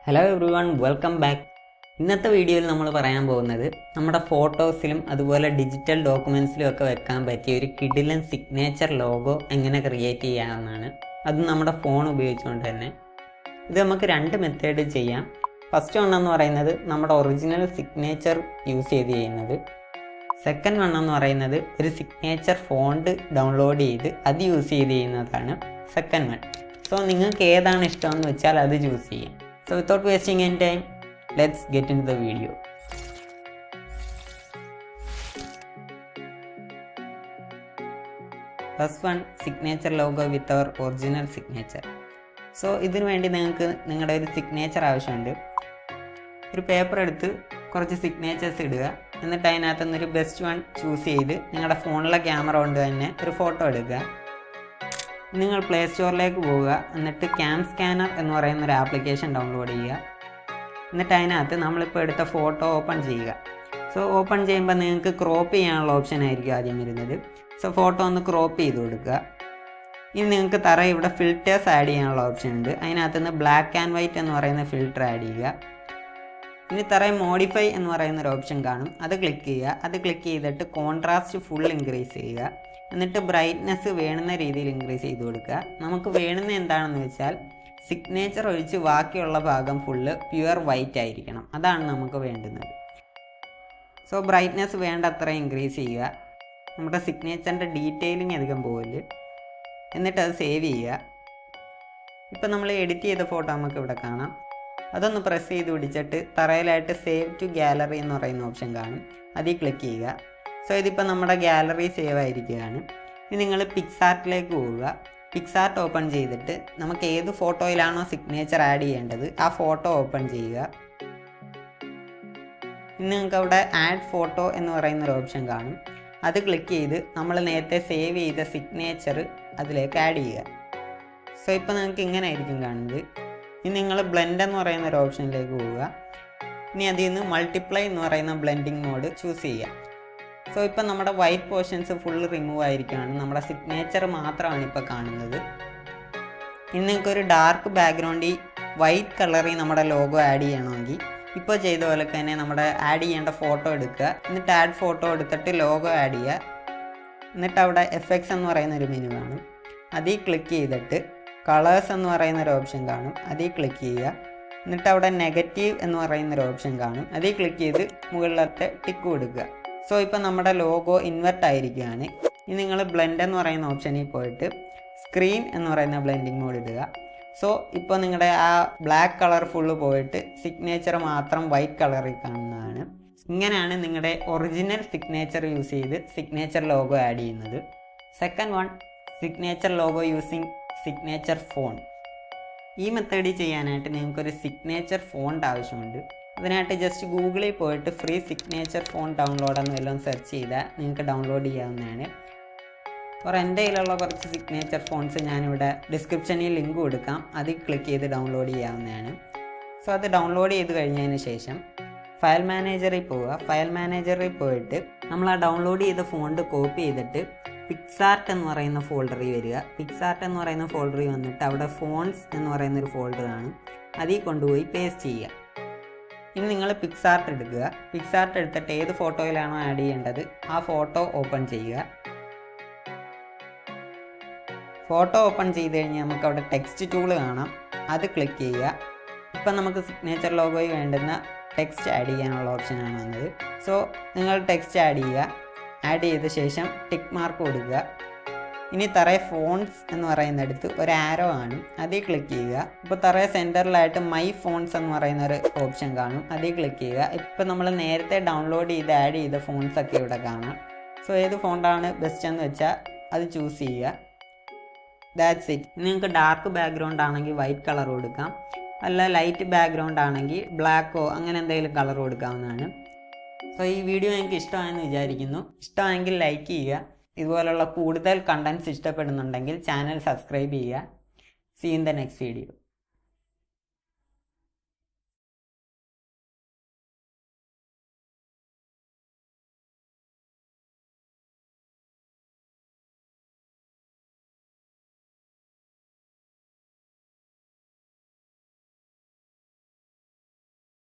Hello every one, welcome back. ഇന്നത്തെ വീഡിയോയിൽ നമ്മൾ പറയാൻ പോകുന്നത് നമ്മുടെ ഫോട്ടോസിലും അതുപോലെ ഡിജിറ്റൽ ഡോക്യുമെൻസിലും ഒക്കെ വെക്കാൻ പറ്റിയ ഒരു കിടിലൻ സിഗ്നേച്ചർ ലോഗോ എങ്ങനെ ക്രിയേറ്റ് ചെയ്യാമെന്നാണ്. അതും നമ്മുടെ ഫോൺ ഉപയോഗിച്ചുകൊണ്ട് തന്നെ. ഇത് നമുക്ക് രണ്ട് മെത്തേഡ് ചെയ്യാം. ഫസ്റ്റ് വൺ എന്ന് പറയുന്നത് നമ്മുടെ ഒറിജിനൽ സിഗ്നേച്ചർ യൂസ് ചെയ്ത് ചെയ്യുന്നത്. സെക്കൻഡ് വൺ എന്ന് പറയുന്നത് ഒരു സിഗ്നേച്ചർ ഫോണ്ട് ഡൗൺലോഡ് ചെയ്ത് അത് യൂസ് ചെയ്ത് ചെയ്യുന്നതാണ് സെക്കൻഡ് വൺ. സോ നിങ്ങൾക്ക് ഏതാണ് ഇഷ്ടമെന്ന് വെച്ചാൽ അത് ചൂസ് ചെയ്യാം. So without wasting any time, let's get into the video. First one, signature logo with our original signature. So ഇതിനു വേണ്ടി നിങ്ങൾക്ക് നിങ്ങളുടെ ഒരു സിഗ്നേച്ചർ ആവശ്യമുണ്ട്. ഒരു പേപ്പർ എടുത്ത് കുറച്ച് സിഗ്നേച്ചേഴ്സ് ഇടുക. എന്നിട്ട് അതിനകത്ത് നിന്നൊരു ബെസ്റ്റ് വൺ ചൂസ് ചെയ്ത് നിങ്ങളുടെ ഫോണിലെ ക്യാമറ കൊണ്ട് തന്നെ ഒരു ഫോട്ടോ എടുക്കുക. നിങ്ങൾ പ്ലേ സ്റ്റോറിലേക്ക് പോവുക. എന്നിട്ട് ക്യാം സ്കാനർ എന്ന് പറയുന്ന ഒരു ആപ്ലിക്കേഷൻ ഡൗൺലോഡ് ചെയ്യുക. എന്നിട്ട് അതിനകത്ത് നമ്മളിപ്പോൾ എടുത്ത ഫോട്ടോ ഓപ്പൺ ചെയ്യുക. സോ ഓപ്പൺ ചെയ്യുമ്പോൾ നിങ്ങൾക്ക് ക്രോപ്പ് ചെയ്യാനുള്ള ഓപ്ഷൻ ആയിരിക്കും ആദ്യം വരുന്നത്. സോ ഫോട്ടോ ഒന്ന് ക്രോപ്പ് ചെയ്ത് കൊടുക്കുക. ഇനി നിങ്ങൾക്ക് ഇവിടെ ഫിൽറ്റേഴ്സ് ആഡ് ചെയ്യാനുള്ള ഓപ്ഷൻ ഉണ്ട്. അതിനകത്ത് നിന്ന് ബ്ലാക്ക് ആൻഡ് വൈറ്റ് എന്ന് പറയുന്ന ഫിൽറ്റർ ആഡ് ചെയ്യുക. ഇനി മോഡിഫൈ എന്ന് പറയുന്ന ഒരു ഓപ്ഷൻ കാണും, അത് ക്ലിക്ക് ചെയ്യുക. അത് ക്ലിക്ക് ചെയ്തിട്ട് കോൺട്രാസ്റ്റ് ഫുൾ ഇൻക്രീസ് ചെയ്യുക. എന്നിട്ട് ബ്രൈറ്റ്നെസ് വേണ്ടുന്ന രീതിയിൽ ഇൻക്രീസ് ചെയ്ത് കൊടുക്കുക. നമുക്ക് വേണ്ടുന്ന എന്താണെന്ന് വെച്ചാൽ സിഗ്നേച്ചർ ഒഴിച്ച് ബാക്കിയുള്ള ഭാഗം ഫുള്ള് പ്യുവർ വൈറ്റ് ആയിരിക്കണം. അതാണ് നമുക്ക് വേണ്ടുന്നത്. സോ ബ്രൈറ്റ്നെസ് വേണ്ട അത്ര ഇൻക്രീസ് ചെയ്യുക. നമ്മുടെ സിഗ്നേച്ചറിൻ്റെ ഡീറ്റെയിലിംഗ് അധികം പോകില്ല. എന്നിട്ട് അത് സേവ് ചെയ്യുക. ഇപ്പം നമ്മൾ എഡിറ്റ് ചെയ്ത ഫോട്ടോ നമുക്ക് ഇവിടെ കാണാം. അതൊന്ന് പ്രസ് ചെയ്ത് പിടിച്ചിട്ട് തറയിലായിട്ട് സേവ് ടു ഗാലറി എന്ന് പറയുന്ന ഓപ്ഷൻ കാണും, അതിൽ ക്ലിക്ക് ചെയ്യുക. സോ ഇതിപ്പോൾ നമ്മുടെ ഗാലറി സേവ് ആയിരിക്കുകയാണ്. ഇനി നിങ്ങൾ പിക്സാർട്ടിലേക്ക് പോവുക. പിക്സാർട്ട് ഓപ്പൺ ചെയ്തിട്ട് നമുക്ക് ഏത് ഫോട്ടോയിലാണോ സിഗ്നേച്ചർ ആഡ് ചെയ്യേണ്ടത് ആ ഫോട്ടോ ഓപ്പൺ ചെയ്യുക. ഇനി നിങ്ങൾക്ക് അവിടെ ആഡ് ഫോട്ടോ എന്ന് പറയുന്നൊരു ഓപ്ഷൻ കാണും, അത് ക്ലിക്ക് ചെയ്ത് നമ്മൾ നേരത്തെ സേവ് ചെയ്ത സിഗ്നേച്ചർ അതിലേക്ക് ആഡ് ചെയ്യുക. സോ ഇപ്പോൾ നിങ്ങൾക്ക് ഇങ്ങനെ ആയിരിക്കും കാണുന്നത്. ഇനി നിങ്ങൾ ബ്ലെൻഡ് എന്ന് പറയുന്ന ഒരു ഓപ്ഷനിലേക്ക് പോവുക. ഇനി അതിൽ നിന്ന് മൾട്ടിപ്ലൈ എന്ന് പറയുന്ന ബ്ലെൻഡിങ് മോഡ് ചൂസ് ചെയ്യുക. സോ ഇപ്പം നമ്മുടെ വൈറ്റ് പോർഷൻസ് ഫുള്ള് റിമൂവ് ആയിരിക്കുകയാണ്. നമ്മുടെ സിഗ്നേച്ചർ മാത്രമാണ് ഇപ്പോൾ കാണുന്നത്. ഇനി നിങ്ങൾക്കൊരു ഡാർക്ക് ബാക്ക്ഗ്രൗണ്ടിൽ വൈറ്റ് കളറിൽ നമ്മുടെ ലോഗോ ആഡ് ചെയ്യണമെങ്കിൽ ഇപ്പോൾ ചെയ്ത പോലെ തന്നെ നമ്മുടെ ആഡ് ചെയ്യേണ്ട ഫോട്ടോ എടുക്കുക. എന്നിട്ട് ആഡ് ഫോട്ടോ എടുത്തിട്ട് ലോഗോ ആഡ് ചെയ്യുക. എന്നിട്ട് അവിടെ എഫക്ട്സ് എന്ന് പറയുന്ന ഒരു മെനു കാണും, അതിൽ ക്ലിക്ക് ചെയ്തിട്ട് കളേഴ്സ് എന്ന് പറയുന്ന ഒരു ഓപ്ഷൻ കാണും, അതിൽ ക്ലിക്ക് ചെയ്യുക. എന്നിട്ട് അവിടെ നെഗറ്റീവ് എന്ന് പറയുന്നൊരു ഓപ്ഷൻ കാണും, അതിൽ ക്ലിക്ക് ചെയ്ത് മുകളിലത്തെ ടിക്ക് കൊടുക്കുക. സോ ഇപ്പോൾ നമ്മുടെ ലോഗോ ഇൻവെർട്ട് ആയിരിക്കുകയാണ്. ഇനി നിങ്ങൾ ബ്ലെൻഡ് എന്ന് പറയുന്ന ഓപ്ഷനിൽ പോയിട്ട് സ്ക്രീൻ എന്ന് പറയുന്ന ബ്ലെൻഡിങ് മോഡ് ഇടുക. സോ ഇപ്പോൾ നിങ്ങളുടെ ആ ബ്ലാക്ക് കളർ ഫുള്ള് പോയിട്ട് സിഗ്നേച്ചർ മാത്രം വൈറ്റ് കളറിൽ കാണുന്നതാണ്. ഇങ്ങനെയാണ് നിങ്ങളുടെ ഒറിജിനൽ സിഗ്നേച്ചർ യൂസ് ചെയ്ത് സിഗ്നേച്ചർ ലോഗോ ആഡ് ചെയ്യുന്നത്. Second one, signature logo using signature phone. ഈ മെത്തേഡിൽ ചെയ്യാനായിട്ട് നിങ്ങൾക്കൊരു സിഗ്നേച്ചർ ഫോണ്ട് ആവശ്യമുണ്ട്. അതിനായിട്ട് ജസ്റ്റ് ഗൂഗിളിൽ പോയിട്ട് ഫ്രീ സിഗ്നേച്ചർ ഫോൺ ഡൗൺലോഡ് എന്ന് വല്ലതും സെർച്ച് ചെയ്താൽ നിങ്ങൾക്ക് ഡൗൺലോഡ് ചെയ്യാവുന്നതാണ്. എൻ്റെ കയ്യിലുള്ള കുറച്ച് സിഗ്നേച്ചർ ഫോൺസ് ഞാനിവിടെ ഡിസ്ക്രിപ്ഷനിൽ ലിങ്ക് കൊടുക്കാം, അതിൽ ക്ലിക്ക് ചെയ്ത് ഡൗൺലോഡ് ചെയ്യാവുന്നതാണ്. സോ അത് ഡൗൺലോഡ് ചെയ്ത് കഴിഞ്ഞതിന് ശേഷം ഫയൽ മാനേജറിൽ പോവുക. ഫയൽ മാനേജറിൽ പോയിട്ട് നമ്മൾ ആ ഡൗൺലോഡ് ചെയ്ത ഫോണ്ട് കോപ്പി ചെയ്തിട്ട് പിക്സാർട്ട് എന്ന് പറയുന്ന ഫോൾഡറിൽ വരിക. പിക്സാർട്ട് എന്ന് പറയുന്ന ഫോൾഡറിൽ വന്നിട്ട് അവിടെ ഫോൺസ് എന്ന് പറയുന്നൊരു ഫോൾഡർ കാണും, അതിൽ കൊണ്ടുപോയി പേസ്റ്റ് ചെയ്യുക. ഇനി നിങ്ങൾ പിക്സാർട്ട് എടുക്കുക. പിക്സാർട്ട് എടുത്തിട്ട് ഏത് ഫോട്ടോയിലാണോ ആഡ് ചെയ്യേണ്ടത് ആ ഫോട്ടോ ഓപ്പൺ ചെയ്യുക. ഫോട്ടോ ഓപ്പൺ ചെയ്ത് കഴിഞ്ഞാൽ നമുക്ക് അവിടെ ടെക്സ്റ്റ് ടൂൾ കാണാം, അത് ക്ലിക്ക് ചെയ്യുക. ഇപ്പം നമുക്ക് സിഗ്നേച്ചർ ലോഗോയിൽ വേണ്ടുന്ന ടെക്സ്റ്റ് ആഡ് ചെയ്യാനുള്ള ഓപ്ഷനാണ് വന്നത്. സോ നിങ്ങൾ ടെക്സ്റ്റ് ആഡ് ചെയ്യുക. ആഡ് ചെയ്ത ശേഷം ടിക്ക് മാർക്ക് കൊടുക്കുക. ഇനി ഫോൺസ് എന്ന് പറയുന്നിടത്ത് ഒരു ആരോ കാണും, അതിൽ ക്ലിക്ക് ചെയ്യുക. ഇപ്പോൾ സെൻറ്ററിലായിട്ട് മൈ ഫോൺസ് എന്ന് പറയുന്ന ഒരു ഓപ്ഷൻ കാണും, അതിൽ ക്ലിക്ക് ചെയ്യുക. ഇപ്പോൾ നമ്മൾ നേരത്തെ ഡൗൺലോഡ് ചെയ്ത് ആഡ് ചെയ്ത ഫോൺസ് ഒക്കെ ഇവിടെ കാണാം. സോ ഏത് ഫോണ്ടാണ് ബെസ്റ്റ് എന്ന് വെച്ചാൽ അത് ചൂസ് ചെയ്യുക. That's it. നിങ്ങൾക്ക് ഡാർക്ക് ബാക്ക്ഗ്രൗണ്ട് ആണെങ്കിൽ വൈറ്റ് കളർ കൊടുക്കാം, അല്ല ലൈറ്റ് ബാക്ക്ഗ്രൗണ്ട് ആണെങ്കിൽ ബ്ലാക്കോ അങ്ങനെ എന്തെങ്കിലും കളർ കൊടുക്കാവുന്നതാണ്. സോ ഈ വീഡിയോ നിങ്ങൾക്ക് ഇഷ്ടമായെന്ന് വിചാരിക്കുന്നു. ഇഷ്ടമായെങ്കിൽ ലൈക്ക് ചെയ്യുക. ഇതുപോലുള്ള കൂടുതൽ കണ്ടൻറ്റ്സ് ഇഷ്ടപ്പെടുന്നുണ്ടെങ്കിൽ ചാനൽ സബ്സ്ക്രൈബ് ചെയ്യുക. See in the next video.